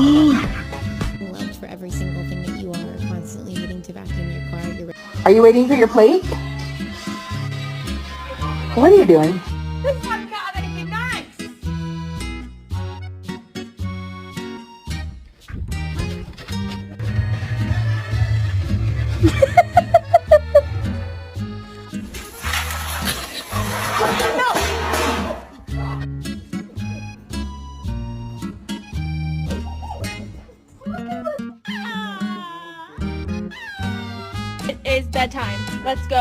Loved for every single thing that you are, constantly needing to vacuum your car. Are you waiting for your plate? What are you doing? This one gotta be nice. It is bedtime. Let's go.